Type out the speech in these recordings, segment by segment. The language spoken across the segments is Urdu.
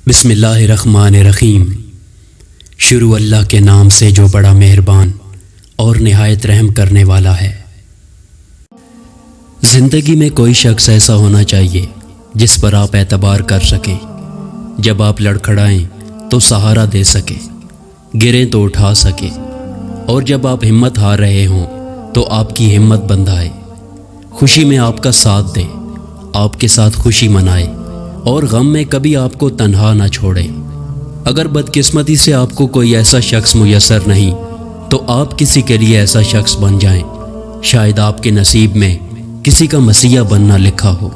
بسم اللہ الرحمن الرحیم۔ شروع اللہ کے نام سے جو بڑا مہربان اور نہایت رحم کرنے والا ہے۔ زندگی میں کوئی شخص ایسا ہونا چاہیے جس پر آپ اعتبار کر سکیں، جب آپ لڑکھڑائیں تو سہارا دے سکے، گریں تو اٹھا سکے، اور جب آپ ہمت ہار رہے ہوں تو آپ کی ہمت بندھائے، خوشی میں آپ کا ساتھ دے، آپ کے ساتھ خوشی منائے، اور غم میں کبھی آپ کو تنہا نہ چھوڑے۔ اگر بدقسمتی سے آپ کو کوئی ایسا شخص میسر نہیں تو آپ کسی کے لیے ایسا شخص بن جائیں، شاید آپ کے نصیب میں کسی کا مسیح بننا لکھا ہو۔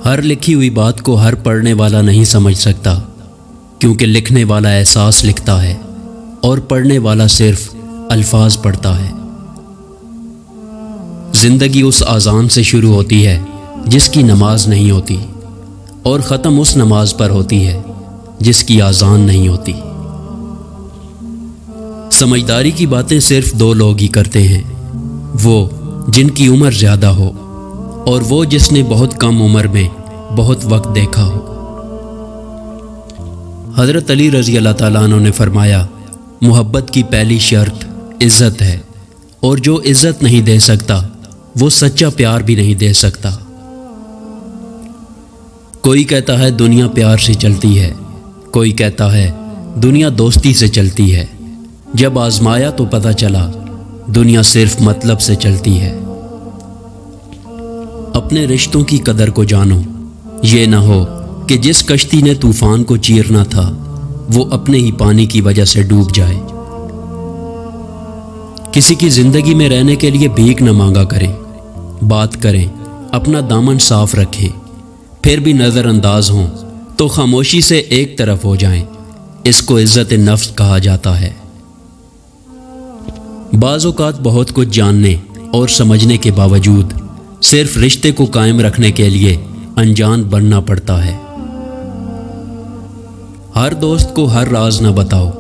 ہر لکھی ہوئی بات کو ہر پڑھنے والا نہیں سمجھ سکتا، کیونکہ لکھنے والا احساس لکھتا ہے اور پڑھنے والا صرف الفاظ پڑھتا ہے۔ زندگی اس اذان سے شروع ہوتی ہے جس کی نماز نہیں ہوتی، اور ختم اس نماز پر ہوتی ہے جس کی اذان نہیں ہوتی۔ سمجھداری کی باتیں صرف دو لوگ ہی کرتے ہیں، وہ جن کی عمر زیادہ ہو اور وہ جس نے بہت کم عمر میں بہت وقت دیکھا ہو۔ حضرت علی رضی اللہ تعالیٰ عنہ نے فرمایا، محبت کی پہلی شرط عزت ہے، اور جو عزت نہیں دے سکتا وہ سچا پیار بھی نہیں دے سکتا۔ کوئی کہتا ہے دنیا پیار سے چلتی ہے، کوئی کہتا ہے دنیا دوستی سے چلتی ہے، جب آزمایا تو پتہ چلا دنیا صرف مطلب سے چلتی ہے۔ اپنے رشتوں کی قدر کو جانو، یہ نہ ہو کہ جس کشتی نے طوفان کو چیرنا تھا وہ اپنے ہی پانی کی وجہ سے ڈوب جائے۔ کسی کی زندگی میں رہنے کے لیے بھیک نہ مانگا کریں، بات کریں، اپنا دامن صاف رکھیں، پھر بھی نظر انداز ہوں تو خاموشی سے ایک طرف ہو جائیں، اس کو عزت نفس کہا جاتا ہے۔ بعض اوقات بہت کچھ جاننے اور سمجھنے کے باوجود صرف رشتے کو قائم رکھنے کے لیے انجان بننا پڑتا ہے۔ ہر دوست کو ہر راز نہ بتاؤ،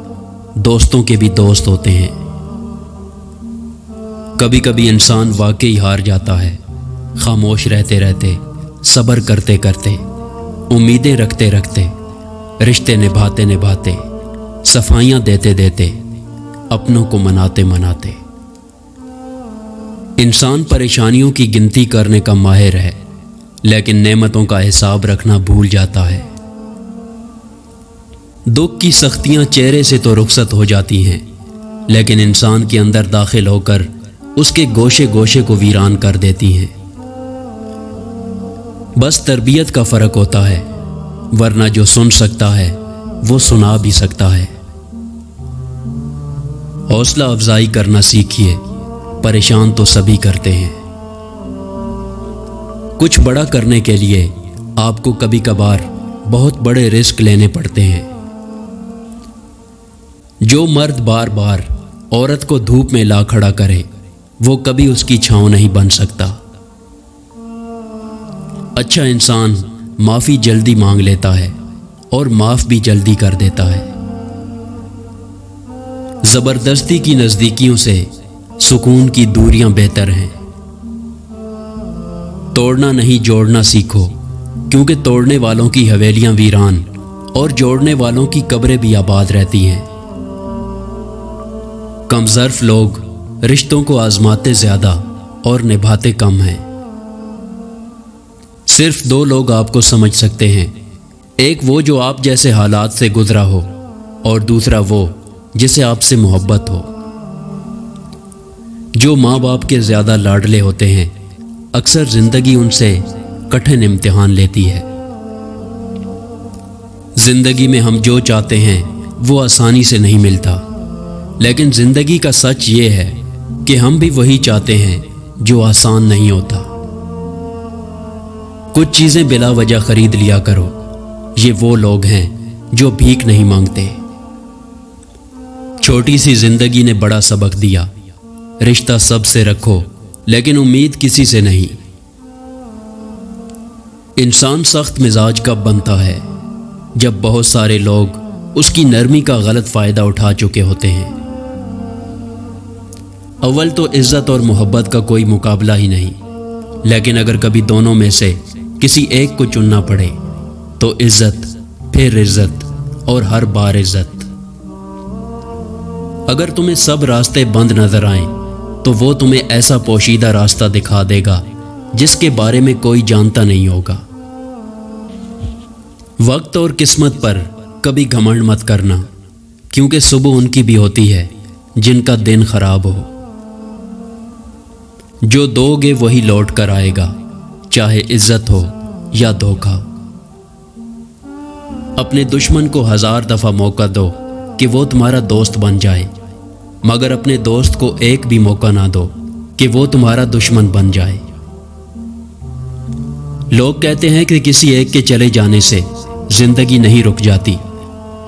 دوستوں کے بھی دوست ہوتے ہیں۔ کبھی کبھی انسان واقعی ہار جاتا ہے، خاموش رہتے رہتے، صبر کرتے کرتے، امیدیں رکھتے رکھتے، رشتے نبھاتے نبھاتے، صفائیاں دیتے دیتے، اپنوں کو مناتے مناتے۔ انسان پریشانیوں کی گنتی کرنے کا ماہر ہے، لیکن نعمتوں کا حساب رکھنا بھول جاتا ہے۔ دکھ کی سختیاں چہرے سے تو رخصت ہو جاتی ہیں، لیکن انسان کے اندر داخل ہو کر اس کے گوشے گوشے کو ویران کر دیتی ہیں۔ بس تربیت کا فرق ہوتا ہے، ورنہ جو سن سکتا ہے وہ سنا بھی سکتا ہے۔ حوصلہ افزائی کرنا سیکھیے، پریشان تو سبھی کرتے ہیں۔ کچھ بڑا کرنے کے لیے آپ کو کبھی کبھار بہت بڑے رسک لینے پڑتے ہیں۔ جو مرد بار بار عورت کو دھوپ میں لا کھڑا کرے وہ کبھی اس کی چھاؤں نہیں بن سکتا۔ اچھا انسان معافی جلدی مانگ لیتا ہے اور معاف بھی جلدی کر دیتا ہے۔ زبردستی کی نزدیکیوں سے سکون کی دوریاں بہتر ہیں۔ توڑنا نہیں جوڑنا سیکھو، کیونکہ توڑنے والوں کی حویلیاں ویران اور جوڑنے والوں کی قبریں بھی آباد رہتی ہیں۔ کم ظرف لوگ رشتوں کو آزماتے زیادہ اور نبھاتے کم ہیں۔ صرف دو لوگ آپ کو سمجھ سکتے ہیں، ایک وہ جو آپ جیسے حالات سے گزرا ہو، اور دوسرا وہ جسے آپ سے محبت ہو۔ جو ماں باپ کے زیادہ لاڈلے ہوتے ہیں، اکثر زندگی ان سے کٹھن امتحان لیتی ہے۔ زندگی میں ہم جو چاہتے ہیں وہ آسانی سے نہیں ملتا، لیکن زندگی کا سچ یہ ہے کہ ہم بھی وہی چاہتے ہیں جو آسان نہیں ہوتا۔ کچھ چیزیں بلا وجہ خرید لیا کرو، یہ وہ لوگ ہیں جو بھیک نہیں مانگتے۔ چھوٹی سی زندگی نے بڑا سبق دیا، رشتہ سب سے رکھو لیکن امید کسی سے نہیں۔ انسان سخت مزاج کب بنتا ہے؟ جب بہت سارے لوگ اس کی نرمی کا غلط فائدہ اٹھا چکے ہوتے ہیں۔ اول تو عزت اور محبت کا کوئی مقابلہ ہی نہیں، لیکن اگر کبھی دونوں میں سے کسی ایک کو چننا پڑے تو عزت، پھر عزت اور ہر بار عزت۔ اگر تمہیں سب راستے بند نظر آئیں تو وہ تمہیں ایسا پوشیدہ راستہ دکھا دے گا جس کے بارے میں کوئی جانتا نہیں ہوگا۔ وقت اور قسمت پر کبھی گھمنڈ مت کرنا، کیونکہ صبح ان کی بھی ہوتی ہے جن کا دن خراب ہو۔ جو دو گے وہی لوٹ کر آئے گا، چاہے عزت ہو یا دھوکہ۔ اپنے دشمن کو 1000 دفعہ موقع دو کہ وہ تمہارا دوست بن جائے، مگر اپنے دوست کو ایک بھی موقع نہ دو کہ وہ تمہارا دشمن بن جائے۔ لوگ کہتے ہیں کہ کسی ایک کے چلے جانے سے زندگی نہیں رک جاتی،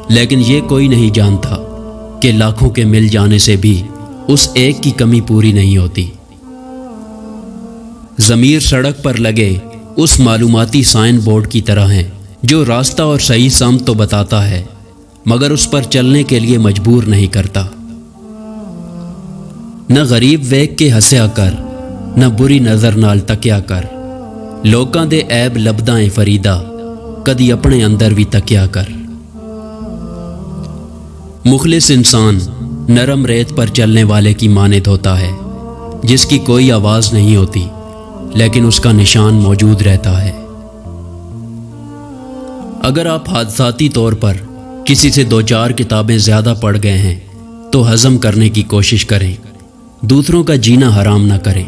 لیکن یہ کوئی نہیں جانتا کہ لاکھوں کے مل جانے سے بھی اس ایک کی کمی پوری نہیں ہوتی۔ ضمیر سڑک پر لگے اس معلوماتی سائن بورڈ کی طرح ہیں جو راستہ اور صحیح سمت تو بتاتا ہے مگر اس پر چلنے کے لیے مجبور نہیں کرتا۔ نہ غریب ویکھ کے ہسیا کر، نہ بری نظر نال تکیا کر، لوکاں دے عیب لبداں فریدا، کدی اپنے اندر بھی تکیا کر۔ مخلص انسان نرم ریت پر چلنے والے کی مانند ہوتا ہے، جس کی کوئی آواز نہیں ہوتی لیکن اس کا نشان موجود رہتا ہے۔ اگر آپ حادثاتی طور پر کسی سے 2-4 کتابیں زیادہ پڑھ گئے ہیں تو ہضم کرنے کی کوشش کریں، دوسروں کا جینا حرام نہ کریں۔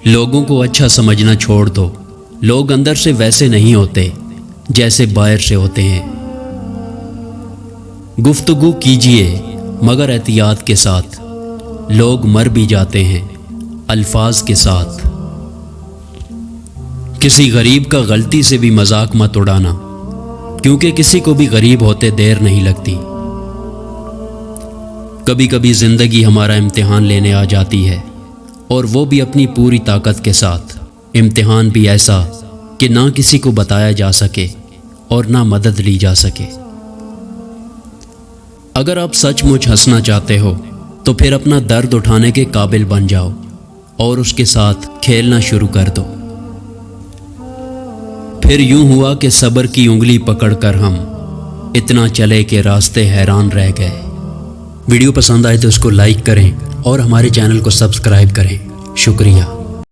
لوگوں کو اچھا سمجھنا چھوڑ دو، لوگ اندر سے ویسے نہیں ہوتے جیسے باہر سے ہوتے ہیں۔ گفتگو کیجئے مگر احتیاط کے ساتھ، لوگ مر بھی جاتے ہیں الفاظ کے ساتھ۔ کسی غریب کا غلطی سے بھی مذاق مت اڑانا، کیونکہ کسی کو بھی غریب ہوتے دیر نہیں لگتی۔ کبھی کبھی زندگی ہمارا امتحان لینے آ جاتی ہے، اور وہ بھی اپنی پوری طاقت کے ساتھ۔ امتحان بھی ایسا کہ نہ کسی کو بتایا جا سکے اور نہ مدد لی جا سکے۔ اگر آپ سچ مچ ہنسنا چاہتے ہو تو پھر اپنا درد اٹھانے کے قابل بن جاؤ اور اس کے ساتھ کھیلنا شروع کر دو۔ پھر یوں ہوا کہ صبر کی انگلی پکڑ کر ہم اتنا چلے کہ راستے حیران رہ گئے۔ ویڈیو پسند آئے تو اس کو لائک کریں اور ہمارے چینل کو سبسکرائب کریں۔ شکریہ۔